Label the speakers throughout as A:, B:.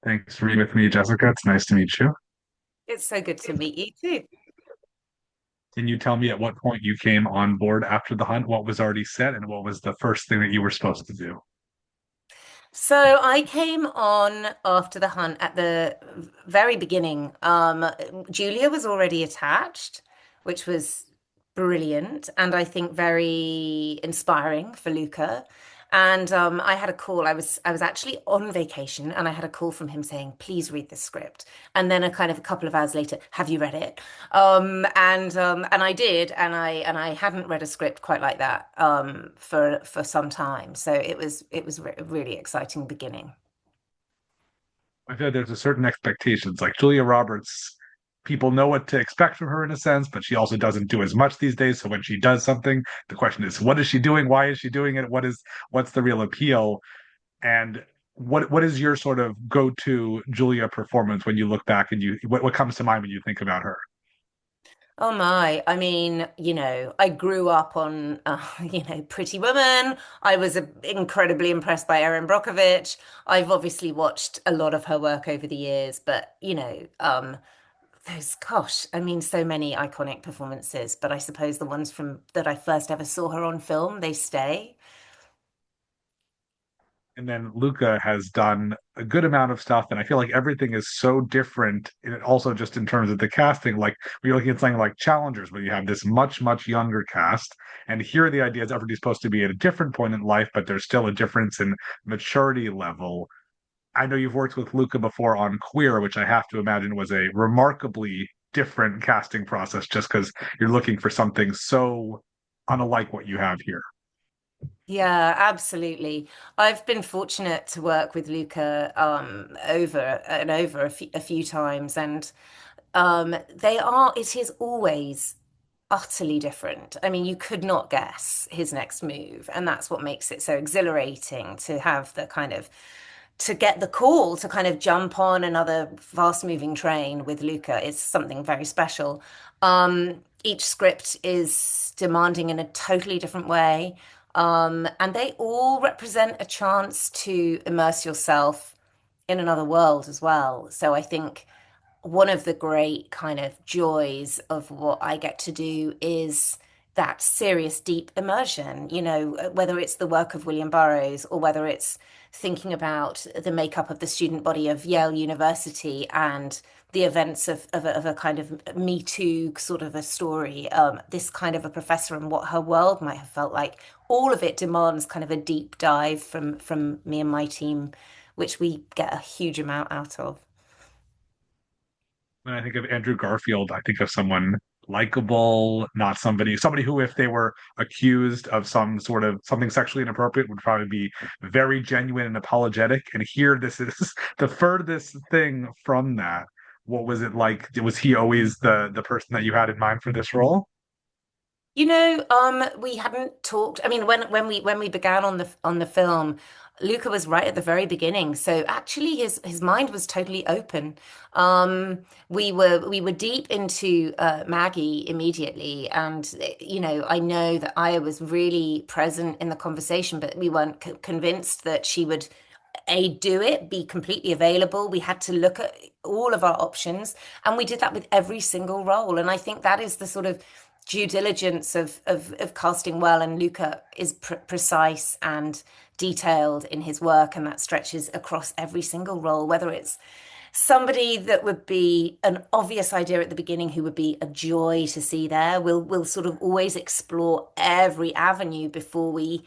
A: Thanks for being with me, Jessica. It's nice to meet you.
B: It's so good to meet you too.
A: Can you tell me at what point you came on board after the hunt, what was already set, and what was the first thing that you were supposed to do?
B: So I came on after the hunt at the very beginning. Julia was already attached, which was brilliant and I think very inspiring for Luca. And I had a call. I was actually on vacation, and I had a call from him saying, "Please read this script." And then a couple of hours later, "Have you read it?" And I did, and I hadn't read a script quite like that for some time. So it was a really exciting beginning.
A: I feel like there's a certain expectations. Like Julia Roberts, people know what to expect from her in a sense, but she also doesn't do as much these days. So when she does something, the question is, what is she doing? Why is she doing it? What's the real appeal? And what is your sort of go-to Julia performance when you look back and what comes to mind when you think about her?
B: Oh my, I mean, I grew up on, Pretty Woman. I was incredibly impressed by Erin Brockovich. I've obviously watched a lot of her work over the years, but, gosh, I mean, so many iconic performances, but I suppose the ones from that I first ever saw her on film, they stay.
A: And then Luca has done a good amount of stuff, and I feel like everything is so different. And also, just in terms of the casting, like when you're looking at something like Challengers, where you have this much younger cast, and here the idea is everybody's supposed to be at a different point in life, but there's still a difference in maturity level. I know you've worked with Luca before on Queer, which I have to imagine was a remarkably different casting process, just because you're looking for something so unlike what you have here.
B: Yeah, absolutely. I've been fortunate to work with Luca over and over a few times, and it is always utterly different. I mean, you could not guess his next move, and that's what makes it so exhilarating to have to get the call to kind of jump on another fast-moving train with Luca is something very special. Each script is demanding in a totally different way, and they all represent a chance to immerse yourself in another world as well. So I think one of the great kind of joys of what I get to do is that serious, deep immersion, whether it's the work of William Burroughs or whether it's thinking about the makeup of the student body of Yale University and the events of a kind of Me Too sort of a story, this kind of a professor and what her world might have felt like. All of it demands kind of a deep dive from me and my team, which we get a huge amount out of.
A: When I think of Andrew Garfield, I think of someone likable, not somebody who, if they were accused of some sort of something sexually inappropriate, would probably be very genuine and apologetic. And here, this is the furthest thing from that. What was it like? Was he always the person that you had in mind for this role?
B: We hadn't talked. I mean, when we began on the film, Luca was right at the very beginning. So actually, his mind was totally open. We were deep into Maggie immediately, and I know that Aya was really present in the conversation, but we weren't convinced that she would A, do it, be completely available. We had to look at all of our options, and we did that with every single role. And I think that is the sort of due diligence of casting well. And Luca is precise and detailed in his work, and that stretches across every single role, whether it's somebody that would be an obvious idea at the beginning who would be a joy to see there. We'll sort of always explore every avenue before we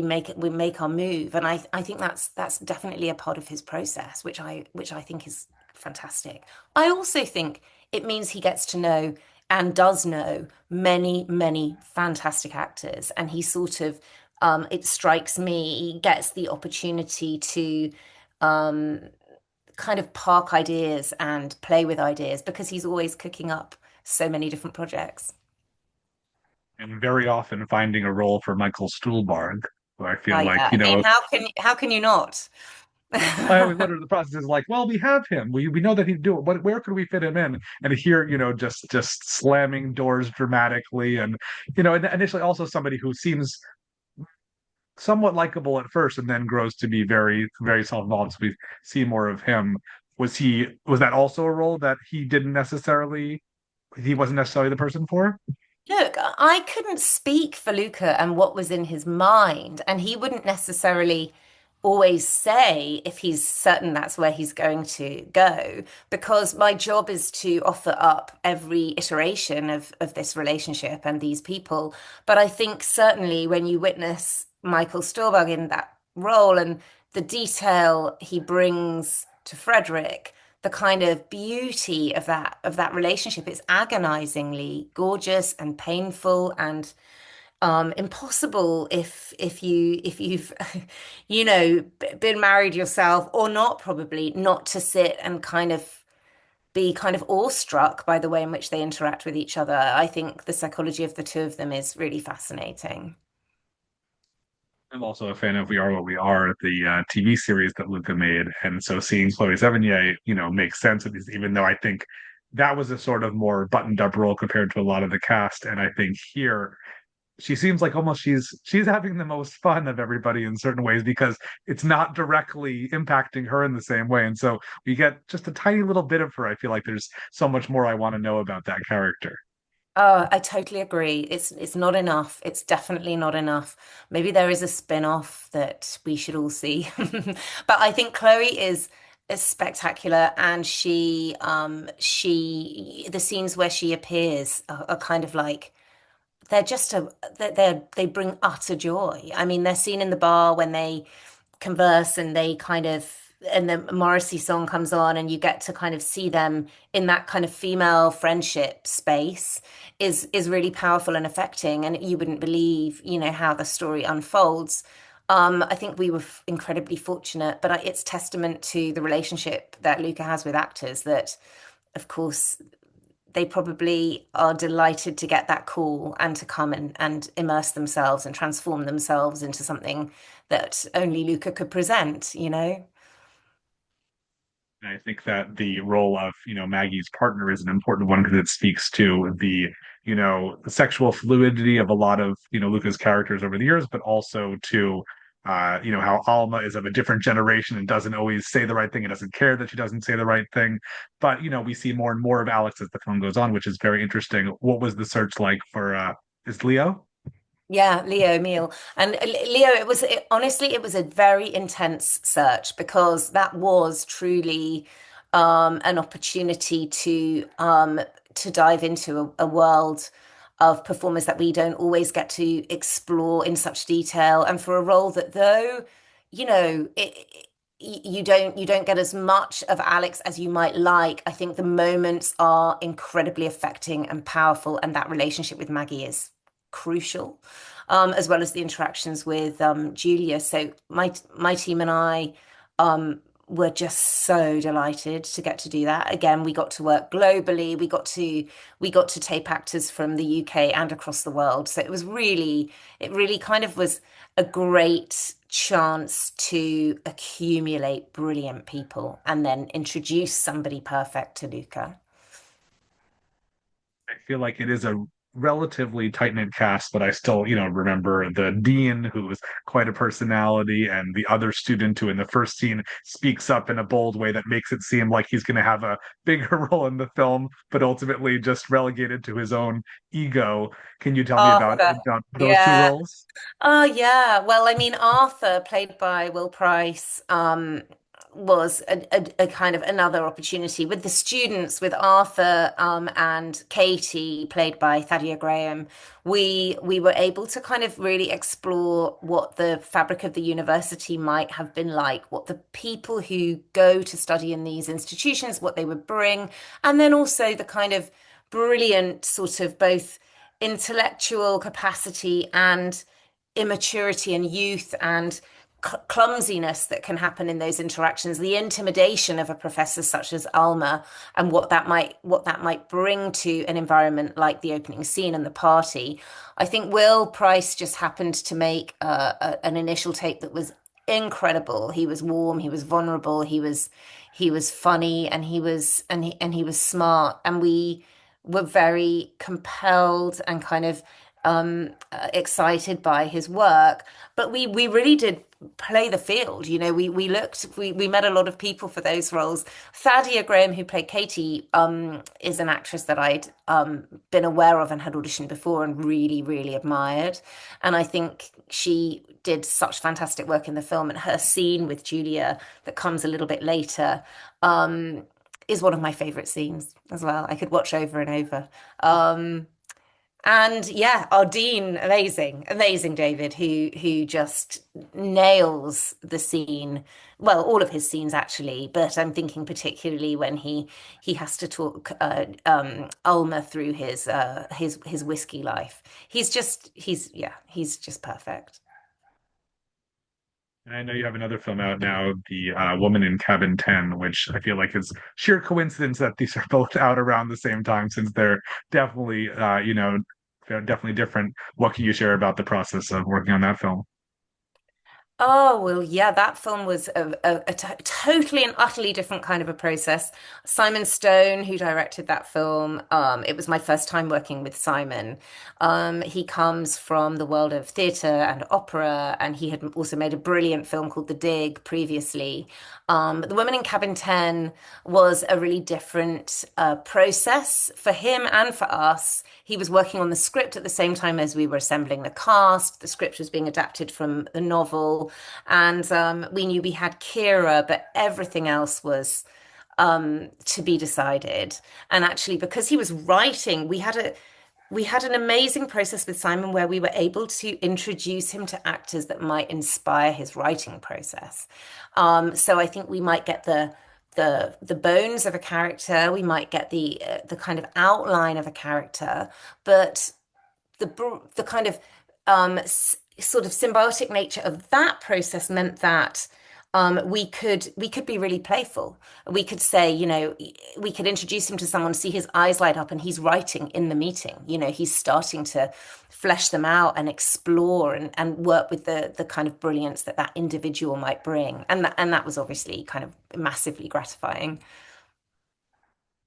B: make our move. And I think that's definitely a part of his process, which I think is fantastic. I also think it means he gets to know and does know many fantastic actors, and he sort of it strikes me he gets the opportunity to um, kind of park ideas and play with ideas because he's always cooking up so many different projects.
A: And very often finding a role for Michael Stuhlbarg, who I
B: Oh
A: feel like,
B: yeah, I mean, how can you not?
A: I always wonder the process is like, well, we have him. We know that he'd do it. Where could we fit him in? And here, just slamming doors dramatically, and initially also somebody who seems somewhat likable at first and then grows to be very, very self-involved. So we see more of him. Was that also a role that he wasn't necessarily the person for?
B: Look, I couldn't speak for Luca and what was in his mind, and he wouldn't necessarily always say if he's certain that's where he's going to go, because my job is to offer up every iteration of this relationship and these people. But I think certainly when you witness Michael Stuhlbarg in that role and the detail he brings to Frederick, the kind of beauty of that relationship. It's agonizingly gorgeous and painful and impossible if you've been married yourself or not, probably not to sit and kind of be kind of awestruck by the way in which they interact with each other. I think the psychology of the two of them is really fascinating.
A: I'm also a fan of We Are What We Are, the TV series that Luca made, and so seeing Chloe Sevigny, makes sense. Even though I think that was a sort of more buttoned up role compared to a lot of the cast, and I think here she seems like almost she's having the most fun of everybody in certain ways because it's not directly impacting her in the same way, and so we get just a tiny little bit of her. I feel like there's so much more I want to know about that character.
B: Oh, I totally agree. It's not enough. It's definitely not enough. Maybe there is a spin-off that we should all see. But I think Chloe is spectacular and she the scenes where she appears are kind of like they're just they bring utter joy. I mean, they're seen in the bar when they converse and they kind of and the Morrissey song comes on and you get to kind of see them in that kind of female friendship space is really powerful and affecting and you wouldn't believe how the story unfolds. I think we were incredibly fortunate, but it's testament to the relationship that Luca has with actors that, of course, they probably are delighted to get that call and to come and immerse themselves and transform themselves into something that only Luca could present.
A: And I think that the role of, Maggie's partner is an important one because it speaks to the sexual fluidity of a lot of, Luca's characters over the years, but also to, how Alma is of a different generation and doesn't always say the right thing and doesn't care that she doesn't say the right thing. But, we see more and more of Alex as the film goes on, which is very interesting. What was the search like for, is Leo?
B: Yeah, Leo Meal. And Leo, honestly, it was a very intense search because that was truly an opportunity to dive into a world of performers that we don't always get to explore in such detail. And for a role that though, you don't get as much of Alex as you might like. I think the moments are incredibly affecting and powerful, and that relationship with Maggie is crucial, as well as the interactions with Julia. So my team and I were just so delighted to get to do that. Again, we got to work globally. We got to tape actors from the UK and across the world. So it really kind of was a great chance to accumulate brilliant people and then introduce somebody perfect to Luca.
A: I feel like it is a relatively tight-knit cast, but I still, remember the dean who was quite a personality and the other student who in the first scene speaks up in a bold way that makes it seem like he's going to have a bigger role in the film, but ultimately just relegated to his own ego. Can you tell me
B: Arthur.
A: about those two
B: Yeah.
A: roles?
B: Oh yeah. Well, I mean, Arthur, played by Will Price, was a kind of another opportunity with the students, with Arthur, and Katie, played by Thadia Graham. We were able to kind of really explore what the fabric of the university might have been like, what the people who go to study in these institutions, what they would bring, and then also the kind of brilliant sort of both intellectual capacity and immaturity and youth and clumsiness that can happen in those interactions, the intimidation of a professor such as Alma, and what that might bring to an environment like the opening scene and the party. I think Will Price just happened to make an initial take that was incredible. He was warm, he was vulnerable, he was funny, and he was smart, and we were very compelled and kind of excited by his work. But we really did play the field. You know, we met a lot of people for those roles. Thadia Graham, who played Katie, is an actress that I'd been aware of and had auditioned before and really, really admired. And I think she did such fantastic work in the film, and her scene with Julia that comes a little bit later is one of my favorite scenes as well. I could watch over and over. Um, and yeah, our Dean, amazing, amazing David, who just nails the scene. Well, all of his scenes actually, but I'm thinking particularly when he has to talk Ulmer through his whiskey life. He's just perfect.
A: And I know you have another film out now, The Woman in Cabin 10, which I feel like is sheer coincidence that these are both out around the same time, since they're definitely, they're definitely different. What can you share about the process of working on that film?
B: Oh, well, yeah, that film was a totally and utterly different kind of a process. Simon Stone, who directed that film, it was my first time working with Simon. He comes from the world of theatre and opera, and he had also made a brilliant film called The Dig previously. The Woman in Cabin 10 was a really different process for him and for us. He was working on the script at the same time as we were assembling the cast. The script was being adapted from the novel, and we knew we had Kira, but everything else was to be decided. And actually, because he was writing, we had an amazing process with Simon where we were able to introduce him to actors that might inspire his writing process. So I think we might get the bones of a character, we might get the kind of outline of a character, but the kind of sort of symbiotic nature of that process meant that we could be really playful. We could say, we could introduce him to someone, see his eyes light up, and he's writing in the meeting. He's starting to flesh them out and explore and work with the kind of brilliance that that individual might bring. And that was obviously kind of massively gratifying.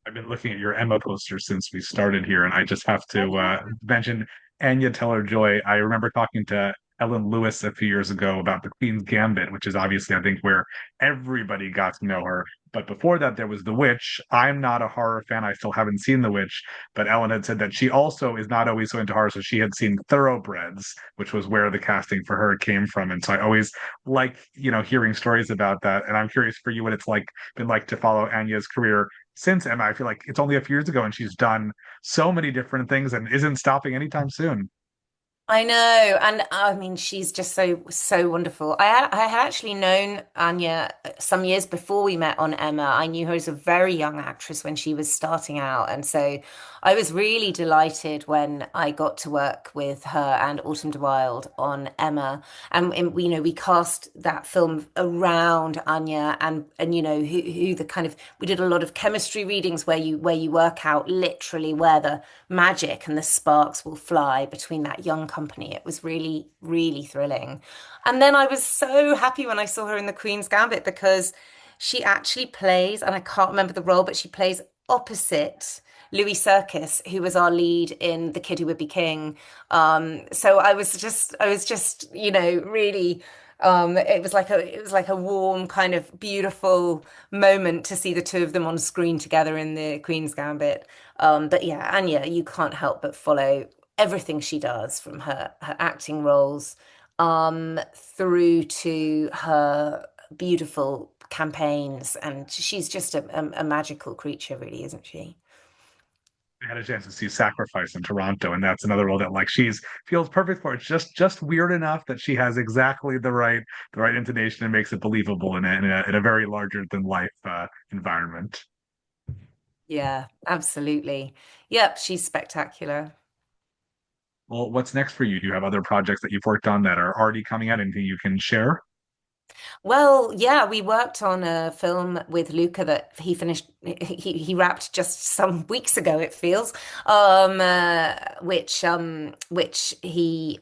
A: I've been looking at your Emma poster since we started here, and I just have
B: Oh,
A: to
B: yeah.
A: mention Anya Taylor-Joy. I remember talking to Ellen Lewis a few years ago about The Queen's Gambit, which is obviously, I think, where everybody got to know her. But before that, there was The Witch. I'm not a horror fan. I still haven't seen The Witch, but Ellen had said that she also is not always so into horror, so she had seen Thoroughbreds, which was where the casting for her came from. And so I always like, hearing stories about that. And I'm curious for you what it's like been like to follow Anya's career since Emma. I feel like it's only a few years ago and she's done so many different things and isn't stopping anytime soon.
B: I know, and I mean, she's just so wonderful. I had actually known Anya some years before we met on Emma. I knew her as a very young actress when she was starting out, and so I was really delighted when I got to work with her and Autumn de Wilde on Emma. And we cast that film around Anya, and who the kind of we did a lot of chemistry readings where you work out literally where the magic and the sparks will fly between that young company. It was really, really thrilling. And then I was so happy when I saw her in The Queen's Gambit because she actually plays, and I can't remember the role, but she plays opposite Louis Circus, who was our lead in The Kid Who Would Be King. So I was just, really. It was like a warm, kind of beautiful moment to see the two of them on screen together in The Queen's Gambit. But yeah, Anya, you can't help but follow everything she does from her acting roles through to her beautiful campaigns. And she's just a magical creature, really, isn't she?
A: I had a chance to see Sacrifice in Toronto, and that's another role that like she's feels perfect for. It's just weird enough that she has exactly the right intonation and makes it believable in a very larger than life environment.
B: Yeah, absolutely. Yep, she's spectacular.
A: Well, what's next for you? Do you have other projects that you've worked on that are already coming out? Anything you can share?
B: Well, yeah, we worked on a film with Luca that he finished. He wrapped just some weeks ago. It feels, which he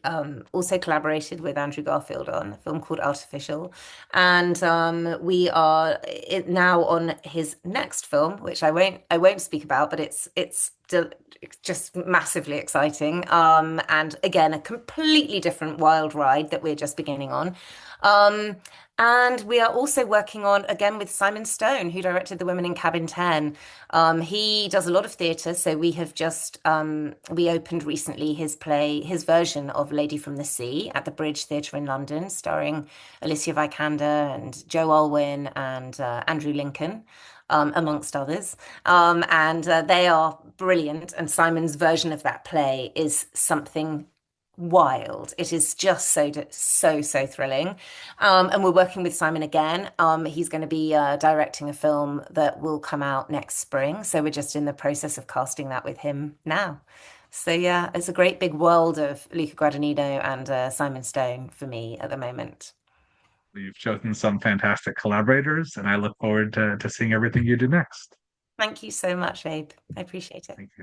B: also collaborated with Andrew Garfield on a film called Artificial, and we are now on his next film, which I won't speak about, but it's just massively exciting. And again, a completely different wild ride that we're just beginning on. Um, and we are also working on, again, with Simon Stone, who directed The Women in Cabin 10. He does a lot of theatre, so we have just we opened recently his play, his version of Lady from the Sea at the Bridge Theatre in London, starring Alicia Vikander and Joe Alwyn and Andrew Lincoln, amongst others. And they are brilliant. And Simon's version of that play is something wild. It is just so thrilling. And we're working with Simon again. He's going to be directing a film that will come out next spring. So we're just in the process of casting that with him now. So yeah, it's a great big world of Luca Guadagnino and Simon Stone for me at the moment.
A: You've chosen some fantastic collaborators, and I look forward to seeing everything you do next.
B: Thank you so much, Abe. I appreciate it.
A: Thank you.